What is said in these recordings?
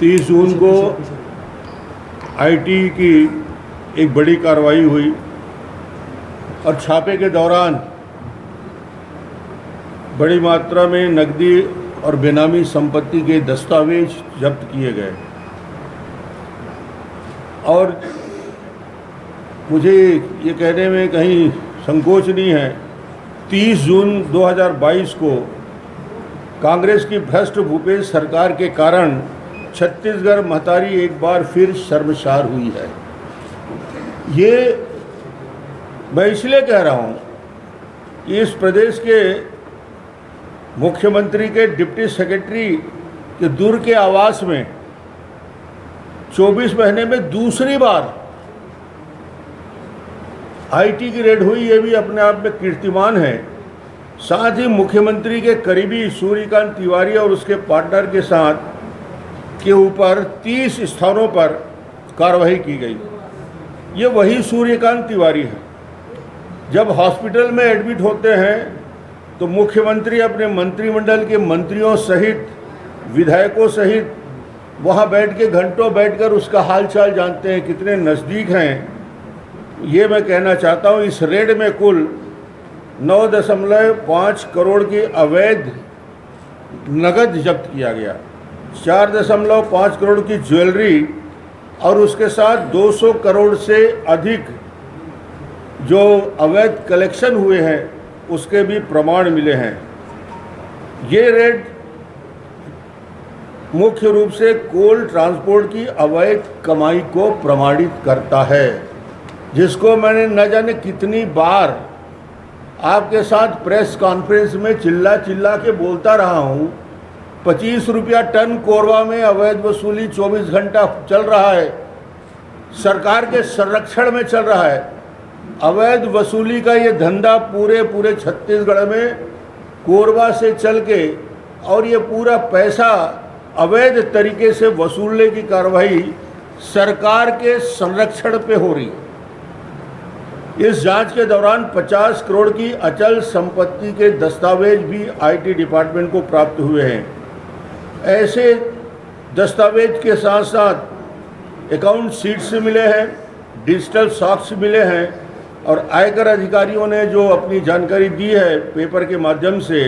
30 जून को आईटी की एक बड़ी कार्रवाई हुई और छापे के दौरान बड़ी मात्रा में नकदी और बेनामी संपत्ति के दस्तावेज जब्त किए गए। और मुझे ये कहने में कहीं संकोच नहीं है, 30 जून 2022 को कांग्रेस की भ्रष्ट भूपेश सरकार के कारण छत्तीसगढ़ महतारी एक बार फिर शर्मसार हुई है। ये मैं इसलिए कह रहा हूँ कि इस प्रदेश के मुख्यमंत्री के डिप्टी सेक्रेटरी के दूर के आवास में 24 महीने में दूसरी बार आईटी की रेड हुई, ये भी अपने आप में कीर्तिमान है। साथ ही मुख्यमंत्री के करीबी सूर्यकांत तिवारी और उसके पार्टनर के साथ के ऊपर 30 स्थानों पर कार्रवाई की गई। ये वही सूर्यकांत तिवारी है। जब हॉस्पिटल में एडमिट होते हैं तो मुख्यमंत्री अपने मंत्रिमंडल के मंत्रियों सहित, विधायकों सहित वहाँ बैठ के घंटों बैठकर उसका हालचाल जानते हैं, कितने नज़दीक हैं। ये मैं कहना चाहता हूँ, इस रेड में कुल 9.5 करोड़ की अवैध नगद जब्त किया गया, 4.5 करोड़ की ज्वेलरी और उसके साथ 200 करोड़ से अधिक जो अवैध कलेक्शन हुए हैं उसके भी प्रमाण मिले हैं। ये रेड मुख्य रूप से कोल ट्रांसपोर्ट की अवैध कमाई को प्रमाणित करता है, जिसको मैंने न जाने कितनी बार आपके साथ प्रेस कॉन्फ्रेंस में चिल्ला चिल्ला के बोलता रहा हूँ। 25 रुपया टन कोरबा में अवैध वसूली 24 घंटा चल रहा है, सरकार के संरक्षण में चल रहा है। अवैध वसूली का ये धंधा पूरे छत्तीसगढ़ में कोरबा से चल के, और ये पूरा पैसा अवैध तरीके से वसूलने की कार्रवाई सरकार के संरक्षण पे हो रही है। इस जांच के दौरान 50 करोड़ की अचल संपत्ति के दस्तावेज भी आईटी डिपार्टमेंट को प्राप्त हुए हैं। ऐसे दस्तावेज के साथ साथ अकाउंट शीट्स मिले हैं, डिजिटल साक्ष्य मिले हैं, और आयकर अधिकारियों ने जो अपनी जानकारी दी है पेपर के माध्यम से,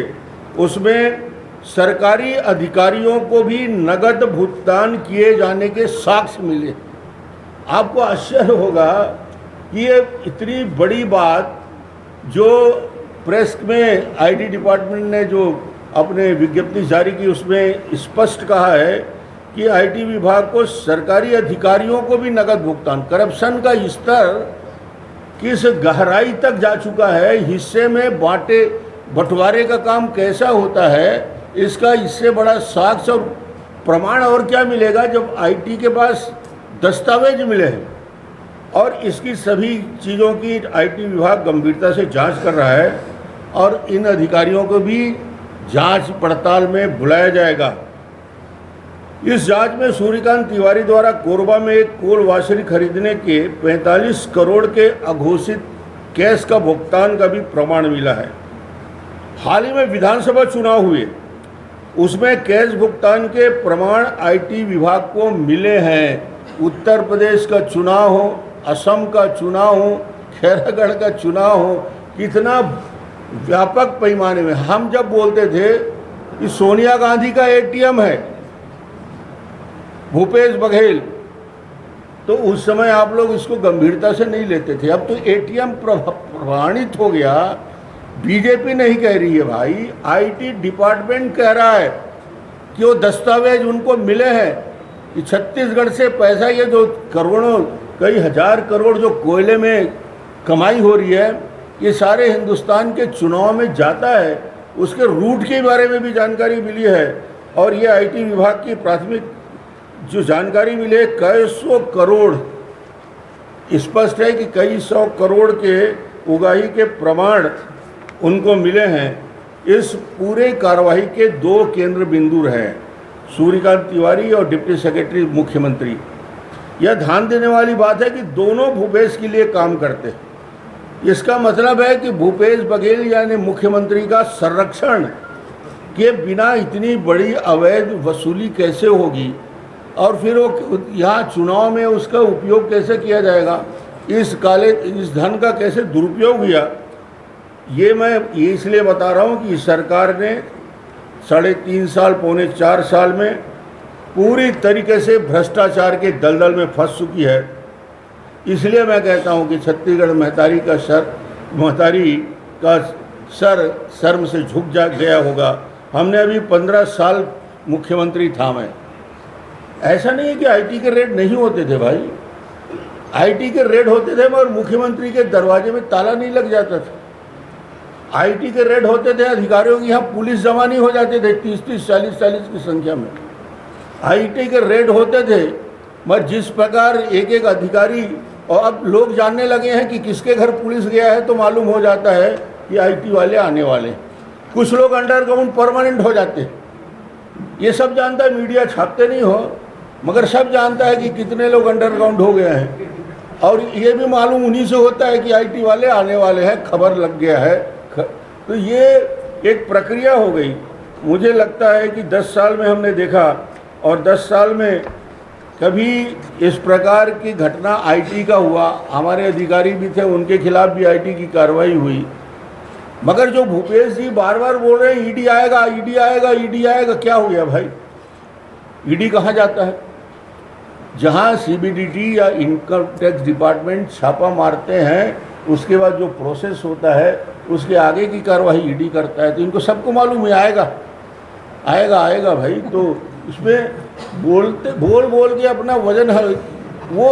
उसमें सरकारी अधिकारियों को भी नगद भुगतान किए जाने के साक्ष्य मिले। आपको आश्चर्य होगा कि ये इतनी बड़ी बात जो प्रेस में आईटी डिपार्टमेंट ने जो अपने विज्ञप्ति जारी की उसमें स्पष्ट कहा है कि आईटी विभाग को सरकारी अधिकारियों को भी नगद भुगतान। करप्शन का स्तर किस गहराई तक जा चुका है, हिस्से में बंटवारे का काम कैसा होता है, इसका इससे बड़ा साक्ष्य और प्रमाण और क्या मिलेगा जब आईटी के पास दस्तावेज मिले हैं। और इसकी सभी चीज़ों की आईटी विभाग गंभीरता से जांच कर रहा है और इन अधिकारियों को भी जांच पड़ताल में बुलाया जाएगा। इस जांच में सूर्यकांत तिवारी द्वारा कोरबा में एक कोल वाशरी खरीदने के 45 करोड़ के अघोषित कैश का भुगतान का भी प्रमाण मिला है। हाल ही में विधानसभा चुनाव हुए, उसमें कैश भुगतान के प्रमाण आईटी विभाग को मिले हैं। उत्तर प्रदेश का चुनाव हो, असम का चुनाव हो, खैरागढ़ का चुनाव हो, कितना व्यापक पैमाने में हम जब बोलते थे कि सोनिया गांधी का एटीएम है भूपेश बघेल, तो उस समय आप लोग इसको गंभीरता से नहीं लेते थे। अब तो एटीएम प्रमाणित हो गया। बीजेपी नहीं कह रही है भाई, आईटी डिपार्टमेंट कह रहा है कि वो दस्तावेज उनको मिले हैं कि छत्तीसगढ़ से पैसा, ये जो करोड़ों कई हजार करोड़ जो कोयले में कमाई हो रही है, ये सारे हिंदुस्तान के चुनाव में जाता है। उसके रूट के बारे में भी जानकारी मिली है और ये आईटी विभाग की प्राथमिक जो जानकारी मिली है, कई सौ करोड़, स्पष्ट है कि कई सौ करोड़ के उगाही के प्रमाण उनको मिले हैं। इस पूरे कार्रवाई के 2 केंद्र बिंदु हैं, सूर्यकांत तिवारी और डिप्टी सेक्रेटरी मुख्यमंत्री। यह ध्यान देने वाली बात है कि दोनों भूपेश के लिए काम करते हैं। इसका मतलब है कि भूपेश बघेल यानी मुख्यमंत्री का संरक्षण के बिना इतनी बड़ी अवैध वसूली कैसे होगी, और फिर वो यहाँ चुनाव में उसका उपयोग कैसे किया जाएगा, इस धन का कैसे दुरुपयोग हुआ, ये मैं इसलिए बता रहा हूँ कि सरकार ने 3.5 साल पौने 4 साल में पूरी तरीके से भ्रष्टाचार के दलदल में फंस चुकी है। इसलिए मैं कहता हूँ कि छत्तीसगढ़ महतारी का सर शर्म से झुक गया होगा। हमने अभी 15 साल मुख्यमंत्री था मैं। ऐसा नहीं है कि आईटी के रेड नहीं होते थे भाई, आईटी के रेड होते थे मगर मुख्यमंत्री के दरवाजे में ताला नहीं लग जाता था। आईटी के रेड होते थे, अधिकारियों की यहाँ पुलिस जमा नहीं हो जाते थे 30-30, 40-40 की संख्या में। आईटी के रेड होते थे मगर जिस प्रकार एक एक अधिकारी, और अब लोग जानने लगे हैं कि किसके घर पुलिस गया है तो मालूम हो जाता है कि आईटी वाले आने वाले हैं। कुछ लोग अंडरग्राउंड परमानेंट हो जाते हैं, ये सब जानता है, मीडिया छापते नहीं हो मगर सब जानता है कि कितने लोग अंडरग्राउंड हो गए हैं। और ये भी मालूम उन्हीं से होता है कि आईटी वाले आने वाले हैं, खबर लग गया है। तो ये एक प्रक्रिया हो गई। मुझे लगता है कि 10 साल में हमने देखा, और 10 साल में कभी इस प्रकार की घटना आईटी का हुआ, हमारे अधिकारी भी थे, उनके खिलाफ भी आईटी की कार्रवाई हुई। मगर जो भूपेश जी बार बार बोल रहे हैं ईडी आएगा, ईडी आएगा, ईडी आएगा, क्या हो गया भाई? ईडी कहाँ जाता है? जहाँ सीबीडीटी या इनकम टैक्स डिपार्टमेंट छापा मारते हैं, उसके बाद जो प्रोसेस होता है उसके आगे की कार्रवाई ईडी करता है। तो इनको सबको मालूम है आएगा आएगा आएगा भाई। तो इसमें बोल के अपना वजन है वो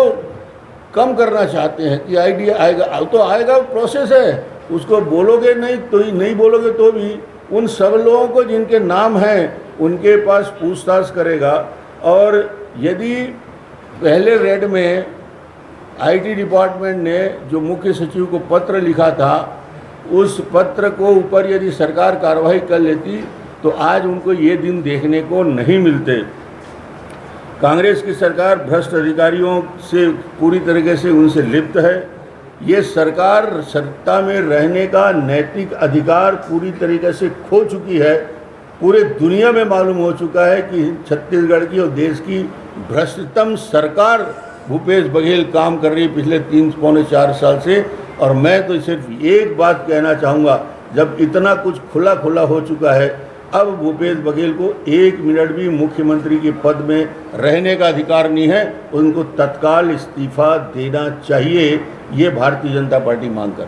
कम करना चाहते हैं कि आईडी आएगा, तो आएगा, प्रोसेस है। उसको बोलोगे नहीं बोलोगे तो भी उन सब लोगों को जिनके नाम हैं उनके पास पूछताछ करेगा। और यदि पहले रेड में आईटी डिपार्टमेंट ने जो मुख्य सचिव को पत्र लिखा था, उस पत्र को ऊपर यदि सरकार कार्रवाई कर लेती तो आज उनको ये दिन देखने को नहीं मिलते। कांग्रेस की सरकार भ्रष्ट अधिकारियों से पूरी तरीके से उनसे लिप्त है। ये सरकार सत्ता में रहने का नैतिक अधिकार पूरी तरीके से खो चुकी है। पूरे दुनिया में मालूम हो चुका है कि छत्तीसगढ़ की और देश की भ्रष्टतम सरकार भूपेश बघेल काम कर रही है पिछले 3 पौने 4 साल से। और मैं तो सिर्फ एक बात कहना चाहूँगा, जब इतना कुछ खुला हो चुका है, अब भूपेश बघेल को 1 मिनट भी मुख्यमंत्री के पद में रहने का अधिकार नहीं है। उनको तत्काल इस्तीफा देना चाहिए, ये भारतीय जनता पार्टी मांग कर